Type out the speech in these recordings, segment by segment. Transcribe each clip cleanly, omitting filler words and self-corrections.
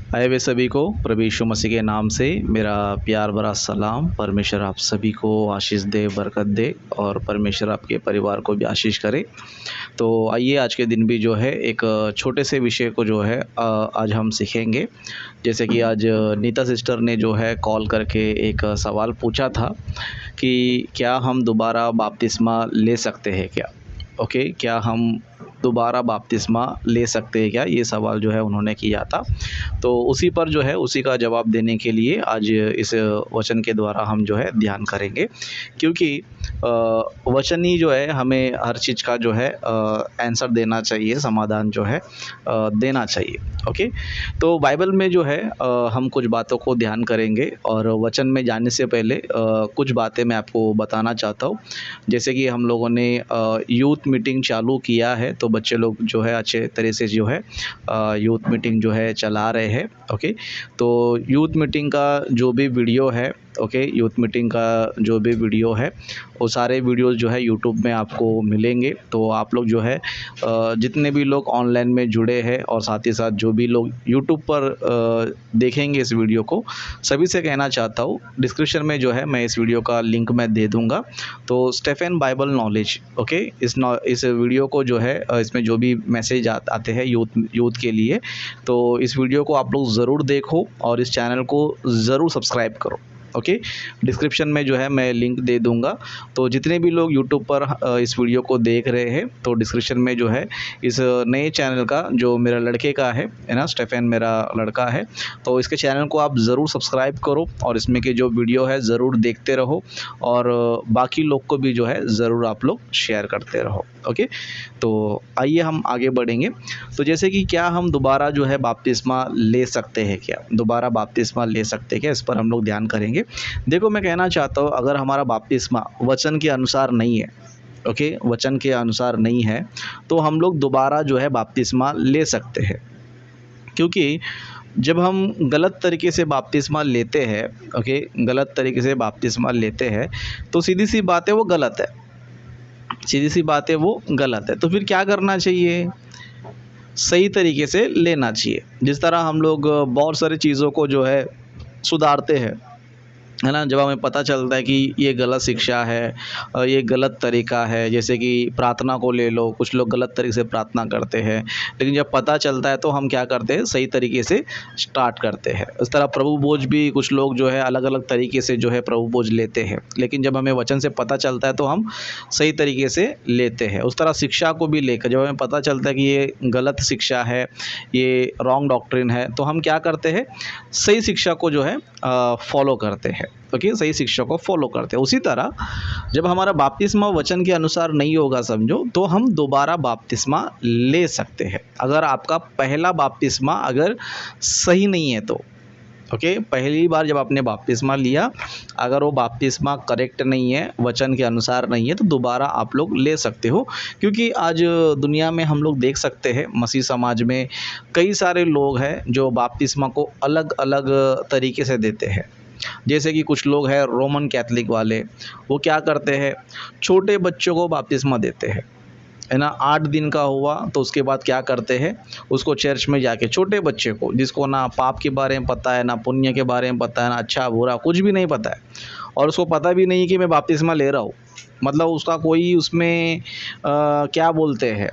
आए वे सभी को प्रभु यीशु मसीह के नाम से मेरा प्यार भरा सलाम। परमेश्वर आप सभी को आशीष दे, बरकत दे और परमेश्वर आपके परिवार को भी आशीष करे। तो आइए आज के दिन भी जो है एक छोटे से विषय को जो है आज हम सीखेंगे। जैसे कि आज नीता सिस्टर ने जो है कॉल करके एक सवाल पूछा था कि क्या हम दोबारा बपतिस्मा ले सकते हैं क्या? ओके, क्या हम दोबारा बपतिस्मा ले सकते हैं क्या? ये सवाल जो है उन्होंने किया था। तो उसी पर जो है उसी का जवाब देने के लिए आज इस वचन के द्वारा हम जो है ध्यान करेंगे, क्योंकि वचन ही जो है हमें हर चीज़ का जो है आंसर देना चाहिए, समाधान जो है देना चाहिए। ओके, तो बाइबल में जो है हम कुछ बातों को ध्यान करेंगे और वचन में जाने से पहले कुछ बातें मैं आपको बताना चाहता हूँ। जैसे कि हम लोगों ने यूथ मीटिंग चालू किया है, तो बच्चे लोग जो है अच्छे तरह से जो है यूथ मीटिंग जो है चला रहे हैं। ओके, तो यूथ मीटिंग का जो भी वीडियो है, ओके, यूथ मीटिंग का जो भी वीडियो है वो सारे वीडियोस जो है यूट्यूब में आपको मिलेंगे। तो आप लोग जो है जितने भी लोग ऑनलाइन में जुड़े हैं और साथ ही साथ जो भी लोग यूट्यूब पर देखेंगे इस वीडियो को, सभी से कहना चाहता हूँ, डिस्क्रिप्शन में जो है मैं इस वीडियो का लिंक मैं दे दूँगा। तो स्टेफन बाइबल नॉलेज, ओके, इस वीडियो को जो है इसमें जो भी मैसेज आते हैं यूथ के लिए, तो इस वीडियो को आप लोग ज़रूर देखो और इस चैनल को ज़रूर सब्सक्राइब करो। ओके, डिस्क्रिप्शन में जो है मैं लिंक दे दूंगा। तो जितने भी लोग यूट्यूब पर इस वीडियो को देख रहे हैं, तो डिस्क्रिप्शन में जो है इस नए चैनल का, जो मेरा लड़के का है ना, स्टेफन मेरा लड़का है, तो इसके चैनल को आप ज़रूर सब्सक्राइब करो और इसमें के जो वीडियो है ज़रूर देखते रहो और बाकी लोग को भी जो है ज़रूर आप लोग शेयर करते रहो। ओके, तो आइए हम आगे बढ़ेंगे। तो जैसे कि क्या हम दोबारा जो है बपतिस्मा ले सकते हैं क्या? दोबारा बपतिस्मा ले सकते हैं क्या, इस पर हम लोग ध्यान करेंगे। देखो, मैं कहना चाहता हूँ, अगर हमारा बपतिस्मा वचन के अनुसार नहीं है, ओके, वचन के अनुसार नहीं है, तो हम लोग दोबारा जो है बपतिस्मा ले सकते हैं। क्योंकि जब हम गलत तरीके से बपतिस्मा लेते हैं, ओके, गलत तरीके से बपतिस्मा लेते हैं, तो सीधी सी बात है वो गलत है, सीधी सी बात है वो गलत है। तो फिर क्या करना चाहिए? सही तरीके से लेना चाहिए। जिस तरह हम लोग बहुत सारी चीज़ों को जो है सुधारते हैं, है ना, जब हमें पता चलता है कि ये गलत शिक्षा है, ये गलत तरीका है। जैसे कि प्रार्थना को ले लो, कुछ लोग गलत तरीके से प्रार्थना करते हैं, लेकिन जब पता चलता है तो हम क्या करते हैं? सही तरीके से स्टार्ट करते हैं। इस तरह प्रभु भोज भी कुछ लोग जो है अलग अलग तरीके से जो है प्रभु भोज लेते हैं, लेकिन जब हमें वचन से पता चलता है तो हम सही तरीके से लेते हैं। उस तरह शिक्षा को भी लेकर जब हमें पता चलता है कि ये गलत शिक्षा है, ये रॉन्ग डॉक्ट्रिन है, तो हम क्या करते हैं? सही शिक्षा को जो है फॉलो करते हैं। ओके, सही शिक्षा को फॉलो करते हैं। उसी तरह जब हमारा बपतिस्मा वचन के अनुसार नहीं होगा, समझो, तो हम दोबारा बपतिस्मा ले सकते हैं। अगर आपका पहला बपतिस्मा अगर सही नहीं है तो, ओके, पहली बार जब आपने बपतिस्मा लिया, अगर वो बपतिस्मा करेक्ट नहीं है, वचन के अनुसार नहीं है, तो दोबारा आप लोग ले सकते हो। क्योंकि आज दुनिया में हम लोग देख सकते हैं, मसीह समाज में कई सारे लोग हैं जो बपतिस्मा को अलग अलग तरीके से देते हैं। जैसे कि कुछ लोग हैं रोमन कैथलिक वाले, वो क्या करते हैं? छोटे बच्चों को बपतिस्मा देते हैं, है ना। 8 दिन का हुआ तो उसके बाद क्या करते हैं? उसको चर्च में जाके छोटे बच्चे को, जिसको ना पाप के बारे में पता है, ना पुण्य के बारे में पता है, ना अच्छा बुरा कुछ भी नहीं पता है, और उसको पता भी नहीं कि मैं बपतिस्मा ले रहा हूँ, मतलब उसका कोई उसमें क्या बोलते हैं,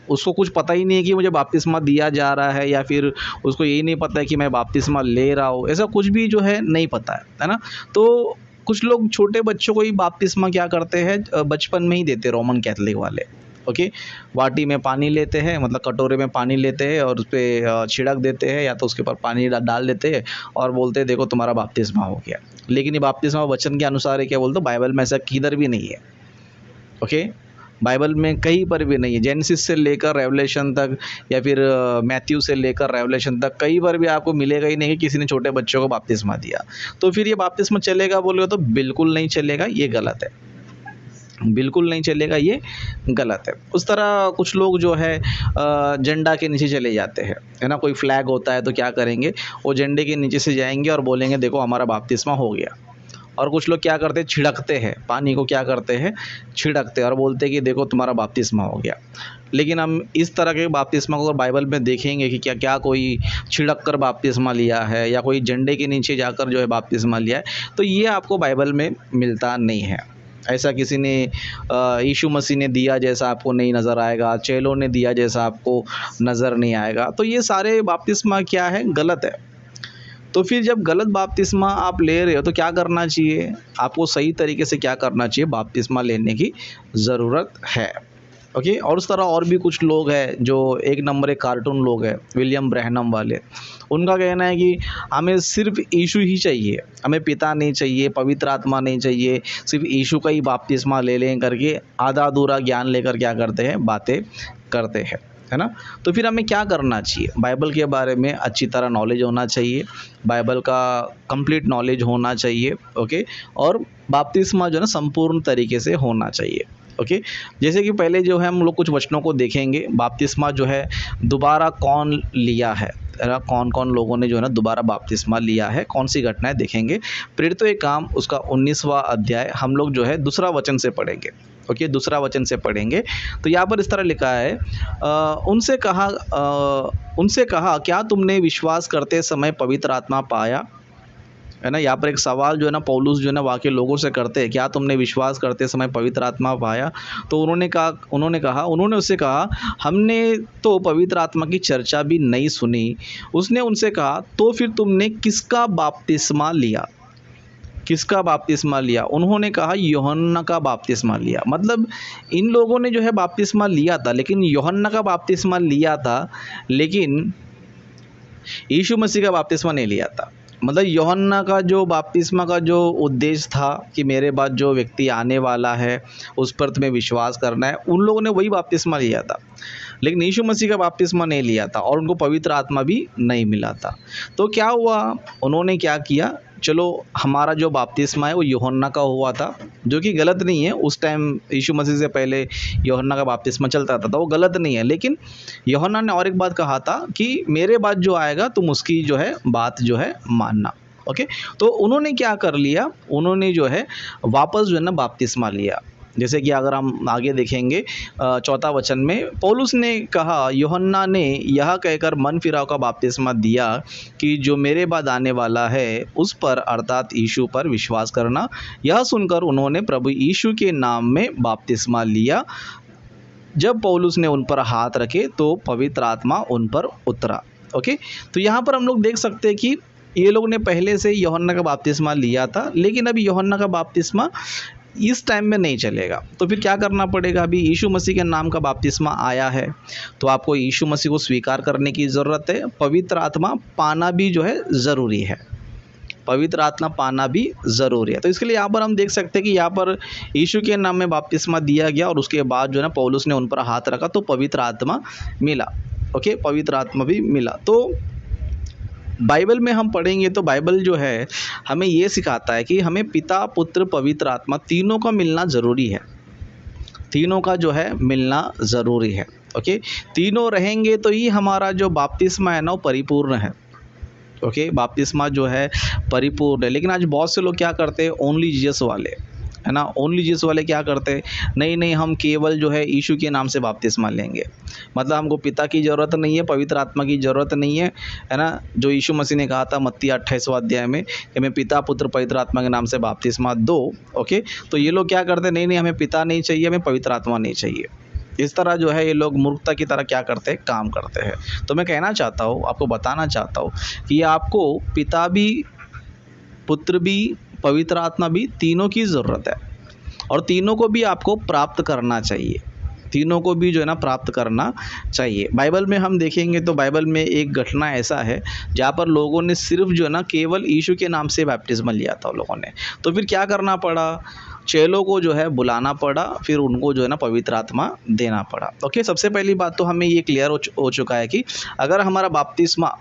उसको कुछ पता ही नहीं है कि मुझे बपतिस्मा दिया जा रहा है, या फिर उसको यही नहीं पता है कि मैं बपतिस्मा ले रहा हूँ, ऐसा कुछ भी जो है नहीं पता है ना। तो कुछ लोग छोटे बच्चों को ही बपतिस्मा क्या करते हैं? बचपन में ही देते, रोमन कैथलिक वाले। ओके, वाटी में पानी लेते हैं, मतलब कटोरे में पानी लेते हैं और उस पर छिड़क देते हैं, या तो उसके ऊपर पानी डाल देते हैं और बोलते हैं देखो तुम्हारा बपतिस्मा हो गया। लेकिन ये बपतिस्मा वचन के अनुसार है क्या? बोलते बाइबल में ऐसा किधर भी नहीं है। ओके, बाइबल में कहीं पर भी नहीं है। जेनेसिस से लेकर रेवलेशन तक, या फिर मैथ्यू से लेकर रेवलेशन तक, कहीं पर भी आपको मिलेगा ही नहीं कि किसी ने छोटे बच्चों को बपतिस्मा दिया। तो फिर ये बपतिस्मा चलेगा बोलोगे तो बिल्कुल नहीं चलेगा, ये गलत है, बिल्कुल नहीं चलेगा, ये गलत है। उस तरह कुछ लोग जो है झंडा के नीचे चले जाते हैं, है ना। कोई फ्लैग होता है तो क्या करेंगे? वो झंडे के नीचे से जाएंगे और बोलेंगे देखो हमारा बपतिस्मा हो गया। और कुछ लोग क्या करते हैं? छिड़कते हैं पानी को, क्या करते हैं? छिड़कते हैं और बोलते हैं कि देखो तुम्हारा बपतिस्मा हो गया। लेकिन हम इस तरह के बपतिस्मा को अगर बाइबल में देखेंगे कि क्या क्या कोई छिड़क कर बपतिस्मा लिया है या कोई झंडे के नीचे जाकर जो है बपतिस्मा लिया है, तो ये आपको बाइबल में मिलता नहीं है। ऐसा किसी ने यीशु मसीह ने दिया जैसा आपको नहीं नज़र आएगा, चेलों ने दिया जैसा आपको नज़र नहीं आएगा। तो ये सारे बपतिस्मा क्या है, गलत है। तो फिर जब गलत बपतिस्मा आप ले रहे हो तो क्या करना चाहिए, आपको सही तरीके से क्या करना चाहिए, बपतिस्मा लेने की ज़रूरत है। ओके। और उस तरह और भी कुछ लोग हैं जो एक नंबर एक कार्टून लोग हैं, विलियम ब्रैनम वाले। उनका कहना है कि हमें सिर्फ यीशु ही चाहिए, हमें पिता नहीं चाहिए, पवित्र आत्मा नहीं चाहिए, सिर्फ यीशु का ही बपतिस्मा ले लें करके आधा अधूरा ज्ञान लेकर क्या करते हैं, बातें करते हैं, है ना। तो फिर हमें क्या करना चाहिए, बाइबल के बारे में अच्छी तरह नॉलेज होना चाहिए, बाइबल का कंप्लीट नॉलेज होना चाहिए। ओके। और बपतिस्मा जो है ना संपूर्ण तरीके से होना चाहिए। ओके। जैसे कि पहले जो है हम लोग कुछ वचनों को देखेंगे, बपतिस्मा जो है दोबारा कौन लिया है, कौन कौन लोगों ने जो है ना दोबारा बपतिस्मा लिया है, कौन सी घटनाएं देखेंगे। प्रेरितों के काम उसका 19वां अध्याय हम लोग जो है दूसरा वचन से पढ़ेंगे। ओके, दूसरा वचन से पढ़ेंगे। तो यहाँ पर इस तरह लिखा है, उनसे कहा क्या तुमने विश्वास करते समय पवित्र आत्मा पाया, है ना। यहाँ पर एक सवाल जो है ना पौलुस जो है ना वाक्य लोगों से करते हैं, क्या तुमने विश्वास करते समय पवित्र आत्मा पाया। तो उन्होंने उससे कहा हमने तो पवित्र आत्मा की चर्चा भी नहीं सुनी। उसने उनसे कहा तो फिर तुमने किसका बपतिस्मा लिया, किसका बपतिस्मा लिया। उन्होंने कहा यूहन्ना का बपतिस्मा लिया। मतलब इन लोगों ने जो है बपतिस्मा लिया था, लेकिन यूहन्ना का बपतिस्मा लिया था, लेकिन यीशु मसीह का बपतिस्मा नहीं लिया था। मतलब यूहन्ना का जो बपतिस्मा का जो उद्देश्य था कि मेरे बाद जो व्यक्ति आने वाला है उस पर तुम्हें विश्वास करना है, उन लोगों ने वही बपतिस्मा लिया था, लेकिन यीशु मसीह का बपतिस्मा नहीं लिया था और उनको पवित्र आत्मा भी नहीं मिला था। तो क्या हुआ, उन्होंने क्या किया, चलो हमारा जो बपतिस्मा है वो यूहन्ना का हुआ था, जो कि गलत नहीं है। उस टाइम यीशु मसीह से पहले यूहन्ना का बपतिस्मा चलता था, तो वो गलत नहीं है। लेकिन यूहन्ना ने और एक बात कहा था कि मेरे बाद जो आएगा तुम उसकी जो है बात जो है मानना। ओके। तो उन्होंने क्या कर लिया, उन्होंने जो है वापस जो है ना बपतिस्मा लिया। जैसे कि अगर हम आगे देखेंगे 4 वचन में पौलुस ने कहा यूहन्ना ने यह कहकर मन फिराव का बपतिस्मा दिया कि जो मेरे बाद आने वाला है उस पर अर्थात यीशु पर विश्वास करना। यह सुनकर उन्होंने प्रभु यीशु के नाम में बपतिस्मा लिया। जब पौलुस ने उन पर हाथ रखे तो पवित्र आत्मा उन पर उतरा। ओके। तो यहाँ पर हम लोग देख सकते हैं कि ये लोग ने पहले से यूहन्ना का बपतिस्मा लिया था, लेकिन अभी यूहन्ना का बपतिस्मा इस टाइम में नहीं चलेगा। तो फिर क्या करना पड़ेगा, अभी यीशु मसीह के नाम का बपतिस्मा आया है तो आपको यीशु मसीह को स्वीकार करने की ज़रूरत है। पवित्र आत्मा पाना भी जो है ज़रूरी है, पवित्र आत्मा पाना भी ज़रूरी है। तो इसके लिए यहाँ पर हम देख सकते हैं कि यहाँ पर यीशु के नाम में बपतिस्मा दिया गया और उसके बाद जो है ना पौलुस ने उन पर हाथ रखा तो पवित्र आत्मा मिला। ओके, पवित्र आत्मा भी मिला। तो बाइबल में हम पढ़ेंगे तो बाइबल जो है हमें ये सिखाता है कि हमें पिता पुत्र पवित्र आत्मा तीनों का मिलना ज़रूरी है, तीनों का जो है मिलना ज़रूरी है। ओके, तीनों रहेंगे तो ही हमारा जो बपतिस्मा है ना वो परिपूर्ण है। ओके, बपतिस्मा जो है परिपूर्ण है। लेकिन आज बहुत से लोग क्या करते हैं, ओनली जीसस वाले, है ना, ओनली जीसस वाले क्या करते हैं, नहीं हम केवल जो है यीशु के नाम से बपतिस्मा लेंगे। मतलब हमको पिता की ज़रूरत नहीं है, पवित्र आत्मा की ज़रूरत नहीं है, है ना। जो यीशु मसीह ने कहा था मत्ती 28वां अध्याय में कि मैं पिता पुत्र पवित्र आत्मा के नाम से बपतिस्मा दो। ओके, तो ये लोग क्या करते हैं, नहीं हमें पिता नहीं चाहिए, हमें पवित्र आत्मा नहीं चाहिए। इस तरह जो है ये लोग मूर्खता की तरह क्या करते हैं, काम करते हैं। तो मैं कहना चाहता हूँ, आपको बताना चाहता हूँ कि आपको पिता भी, पुत्र भी, पवित्र आत्मा भी, तीनों की ज़रूरत है और तीनों को भी आपको प्राप्त करना चाहिए, तीनों को भी जो है ना प्राप्त करना चाहिए। बाइबल में हम देखेंगे तो बाइबल में एक घटना ऐसा है जहाँ पर लोगों ने सिर्फ जो है ना केवल यीशु के नाम से बैप्टिज्म लिया था लोगों ने। तो फिर क्या करना पड़ा, चेलों को जो है बुलाना पड़ा, फिर उनको जो है ना पवित्र आत्मा देना पड़ा। ओके, सबसे पहली बात तो हमें ये क्लियर हो चुका है कि अगर हमारा बपतिस्मा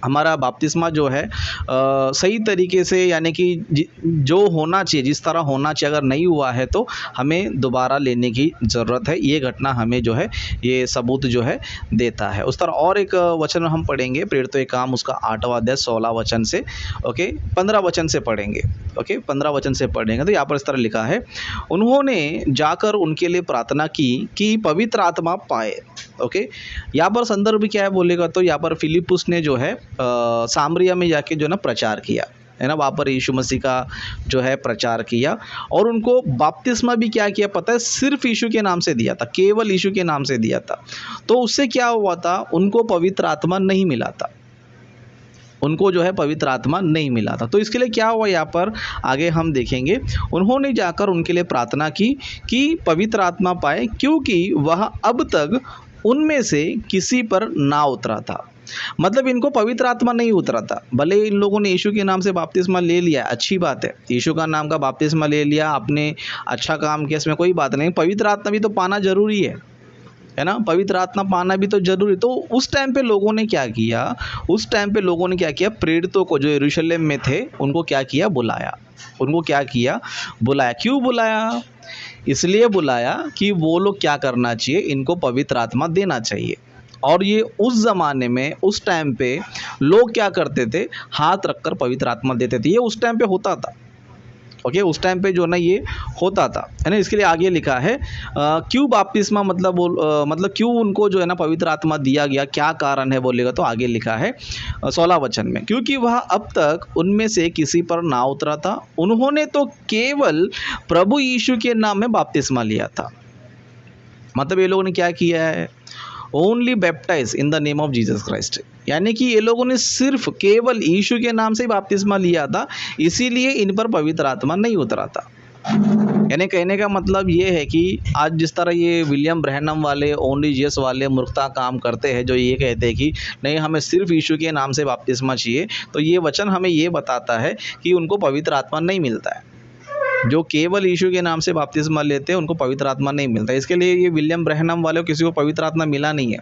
हमारा बपतिस्मा जो है सही तरीके से, यानी कि जो होना चाहिए, जिस तरह होना चाहिए, अगर नहीं हुआ है तो हमें दोबारा लेने की ज़रूरत है। ये घटना हमें जो है ये सबूत जो है देता है। उस तरह और एक वचन हम पढ़ेंगे, प्रेरितों के काम उसका 8वां अध्याय 16 वचन से, ओके 15 वचन से पढ़ेंगे, ओके 15 वचन से पढ़ेंगे। तो यहाँ पर इस तरह लिखा है, उन्होंने जाकर उनके लिए प्रार्थना की कि पवित्र आत्मा पाए। ओके, यहाँ पर संदर्भ क्या है बोलेगा तो यहाँ पर फिलिपुस ने जो है सामरिया में जाके जो है ना प्रचार किया, है ना, वहाँ पर यीशु मसीह का जो है प्रचार किया और उनको बपतिस्मा भी क्या किया पता है, सिर्फ यीशु के नाम से दिया था, केवल यीशु के नाम से दिया था। तो उससे क्या हुआ था, उनको पवित्र आत्मा नहीं मिला था, उनको जो है पवित्र आत्मा नहीं मिला था। तो इसके लिए क्या हुआ यहाँ पर आगे हम देखेंगे, उन्होंने जाकर उनके लिए प्रार्थना की कि पवित्र आत्मा पाए, क्योंकि वह अब तक उनमें से किसी पर ना उतरा था। मतलब इनको पवित्र आत्मा नहीं उतरा था। भले इन लोगों ने यीशु के नाम से बपतिस्मा ले लिया, अच्छी बात है, यीशु का नाम का बपतिस्मा ले लिया, आपने अच्छा काम किया, इसमें कोई बात नहीं, पवित्र आत्मा भी तो पाना जरूरी है ना, पवित्र आत्मा पाना भी तो जरूरी। तो उस टाइम पे लोगों ने क्या किया, उस टाइम पे लोगों ने क्या किया, प्रेरितों को जो यरूशलेम में थे उनको क्या किया, बुलाया, उनको क्या किया, बुलाया। क्यों बुलाया, इसलिए बुलाया कि वो लोग क्या करना चाहिए, इनको पवित्र आत्मा देना चाहिए। और ये उस ज़माने में, उस टाइम पे लोग क्या करते थे, हाथ रखकर पवित्र आत्मा देते थे, ये उस टाइम पे होता था। ओके, उस टाइम पे जो ना ये होता था, है ना। इसके लिए आगे लिखा है क्यों बपतिस्मा, मतलब क्यों उनको जो है ना पवित्र आत्मा दिया गया, क्या कारण है बोलेगा तो आगे लिखा है 16 वचन में, क्योंकि वह अब तक उनमें से किसी पर ना उतरा था, उन्होंने तो केवल प्रभु यीशु के नाम में बपतिस्मा लिया था। मतलब ये लोगों ने क्या किया है, only baptise in the name of Jesus Christ, यानी कि ये लोगों ने सिर्फ केवल यीशु के नाम से ही बपतिस्मा लिया था, इसीलिए इन पर पवित्र आत्मा नहीं उतरा था। यानी कहने का मतलब ये है कि आज जिस तरह ये विलियम ब्रैनम वाले, ओनली जीसस वाले मूर्खता काम करते हैं, जो ये कहते हैं कि नहीं हमें सिर्फ यीशु के नाम से बपतिस्मा चाहिए, तो ये वचन हमें ये बताता है कि उनको पवित्र आत्मा नहीं मिलता है। जो केवल यीशु के नाम से बपतिस्मा लेते हैं उनको पवित्र आत्मा नहीं मिलता। इसके लिए ये विलियम ब्रैनम वाले को किसी को पवित्र आत्मा मिला नहीं है।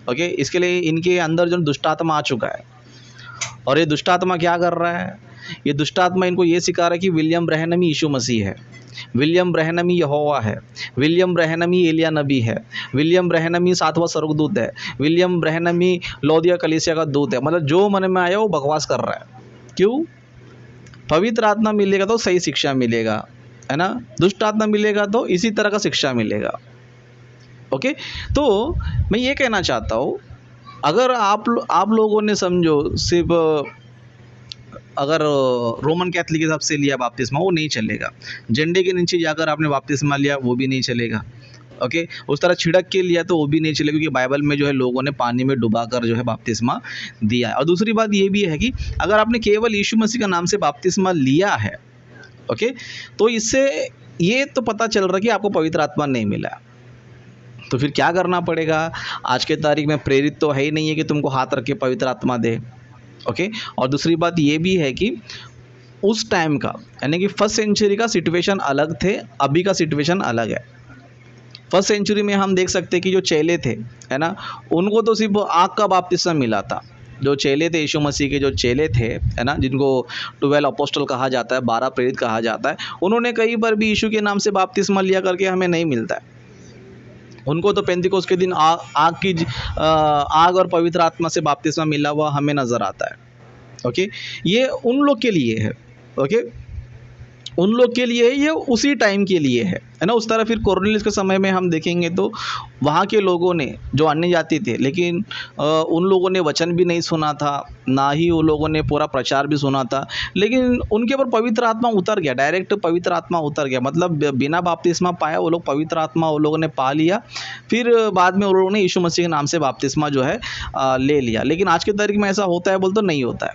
ओके, इसके लिए इनके अंदर जो दुष्ट आत्मा आ चुका है, और ये दुष्ट आत्मा क्या कर रहा है, ये दुष्ट आत्मा इनको ये सिखा रहा है कि विलियम ब्रैनम ही यीशु मसीह है, विलियम ब्रैनम ही यहोवा है, विलियम ब्रैनम ही एलिया नबी है, विलियम ब्रैनम ही 7वां स्वर्गदूत है, विलियम ब्रैनम ही लौदिया कलीसिया का दूत है। मतलब जो मन में आया वो बकवास कर रहा है। क्यों, पवित्र आत्मा मिलेगा तो सही शिक्षा मिलेगा, है ना, दुष्ट आत्मा मिलेगा तो इसी तरह का शिक्षा मिलेगा। ओके, तो मैं ये कहना चाहता हूँ, अगर आप लोगों ने समझो सिर्फ अगर रोमन कैथलिक के हिसाब से लिया बपतिस्मा, वो नहीं चलेगा। झंडे के नीचे जाकर आपने बपतिस्मा लिया, वो भी नहीं चलेगा। ओके, उस तरह छिड़क के लिया तो वो भी नहीं चलेगा, क्योंकि बाइबल में जो है लोगों ने पानी में डुबाकर जो है बपतिस्मा दिया है। और दूसरी बात ये भी है कि अगर आपने केवल यीशु मसीह का नाम से बपतिस्मा लिया है, ओके, तो इससे ये तो पता चल रहा है कि आपको पवित्र आत्मा नहीं मिला। तो फिर क्या करना पड़ेगा, आज के तारीख में प्रेरित तो है ही नहीं है कि तुमको हाथ रख के पवित्र आत्मा दे। ओके, और दूसरी बात ये भी है कि उस टाइम का, यानी कि फर्स्ट सेंचुरी का सिचुएशन अलग थे, अभी का सिचुएशन अलग है। फर्स्ट सेंचुरी में हम देख सकते हैं कि जो चेले थे, है ना, उनको तो सिर्फ आग का बपतिस्मा मिला था। जो चेले थे, यीशु मसीह के जो चेले थे, है ना, जिनको 12 अपोस्टल कहा जाता है, 12 प्रेरित कहा जाता है, उन्होंने कई बार भी यीशु के नाम से बपतिस्मा लिया करके हमें नहीं मिलता है। उनको तो पेंतिकोस्त के दिन आग और पवित्र आत्मा से बपतिस्मा मिला हुआ हमें नज़र आता है। ओके, ये उन लोग के लिए है। ओके, उन लोग के लिए, ये उसी टाइम के लिए है ना। उस तरह फिर कोर्नेलियस के समय में हम देखेंगे तो वहाँ के लोगों ने, जो अन्य जाति थे, लेकिन उन लोगों ने वचन भी नहीं सुना था, ना ही उन लोगों ने पूरा प्रचार भी सुना था, लेकिन उनके ऊपर पवित्र आत्मा उतर गया, डायरेक्ट पवित्र आत्मा उतर गया। मतलब बिना बपतिस्मा पाया वो लोग पवित्र आत्मा वो लोगों ने पा लिया। फिर बाद में उन लोगों ने यीशु मसीह के नाम से बपतिस्मा जो है ले लिया। लेकिन आज की तारीख में ऐसा होता है बोल तो नहीं होता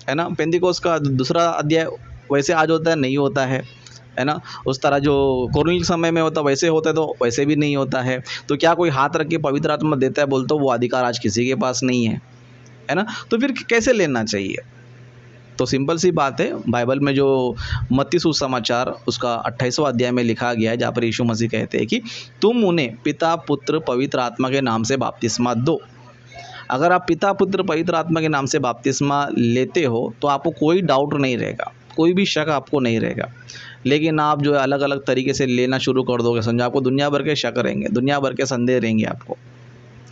है ना। पेंतिकोस्त का दूसरा अध्याय वैसे आज होता है, नहीं होता है ना। उस तरह जो कोर्नेलियस समय में होता वैसे होता है, तो वैसे भी नहीं होता है। तो क्या कोई हाथ रख के पवित्र आत्मा देता है बोलते, वो अधिकार आज किसी के पास नहीं है ना। तो फिर कैसे लेना चाहिए, तो सिंपल सी बात है, बाइबल में जो मत्ती सुसमाचार उसका 28वां अध्याय में लिखा गया है, जहाँ पर यीशु मसीह कहते हैं कि तुम उन्हें पिता, पुत्र, पवित्र आत्मा के नाम से बपतिस्मा दो। अगर आप पिता पुत्र पवित्र आत्मा के नाम से बपतिस्मा लेते हो तो आपको कोई डाउट नहीं रहेगा, कोई भी शक आपको नहीं रहेगा। लेकिन आप जो है अलग अलग तरीके से लेना शुरू कर दोगे, समझो आपको दुनिया भर के शक रहेंगे, दुनिया भर के संदेह रहेंगे आपको।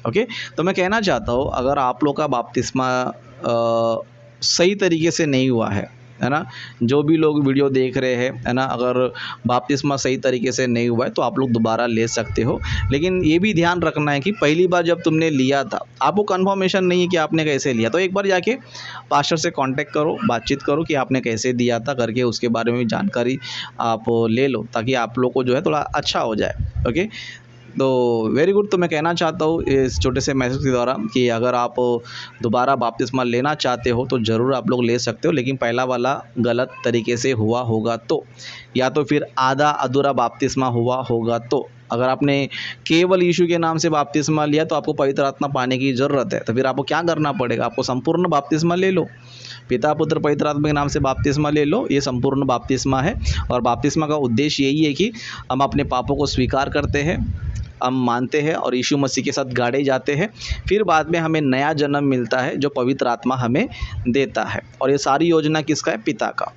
ओके, तो मैं कहना चाहता हूँ अगर आप लोग का बपतिस्मा सही तरीके से नहीं हुआ है ना, जो भी लोग वीडियो देख रहे हैं है ना, अगर बपतिस्मा सही तरीके से नहीं हुआ है तो आप लोग दोबारा ले सकते हो। लेकिन ये भी ध्यान रखना है कि पहली बार जब तुमने लिया था आपको कंफर्मेशन नहीं है कि आपने कैसे लिया, तो एक बार जाके पास्टर से कांटेक्ट करो, बातचीत करो कि आपने कैसे दिया था करके, उसके बारे में जानकारी आप ले लो ताकि आप लोग को जो है थोड़ा अच्छा हो जाए। ओके, तो वेरी गुड। तो मैं कहना चाहता हूँ इस छोटे से मैसेज के द्वारा कि अगर आप दोबारा बपतिस्मा लेना चाहते हो तो ज़रूर आप लोग ले सकते हो, लेकिन पहला वाला गलत तरीके से हुआ होगा तो, या तो फिर आधा अधूरा बपतिस्मा हुआ होगा तो। अगर आपने केवल यीशु के नाम से बपतिस्मा लिया तो आपको पवित्र आत्मा पाने की ज़रूरत है, तो फिर आपको क्या करना पड़ेगा, आपको संपूर्ण बपतिस्मा ले लो, पिता पुत्र पवित्र आत्मा के नाम से बपतिस्मा ले लो। ये संपूर्ण बपतिस्मा है और बपतिस्मा का उद्देश्य यही है कि हम अपने पापों को स्वीकार करते हैं, हम मानते हैं और यीशु मसीह के साथ गाड़े जाते हैं, फिर बाद में हमें नया जन्म मिलता है जो पवित्र आत्मा हमें देता है। और ये सारी योजना किसका है, पिता का।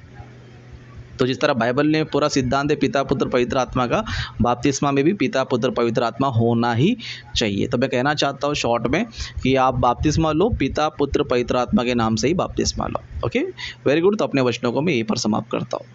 तो जिस तरह बाइबल ने पूरा सिद्धांत है पिता पुत्र पवित्र आत्मा का, बपतिस्मा में भी पिता पुत्र पवित्र आत्मा होना ही चाहिए। तो मैं कहना चाहता हूँ शॉर्ट में कि आप बपतिस्मा लो, पिता पुत्र पवित्र आत्मा के नाम से ही बपतिस्मा लो। Okay, very good. तो अपने वचनों को मैं यहीं पर समाप्त करता हूँ।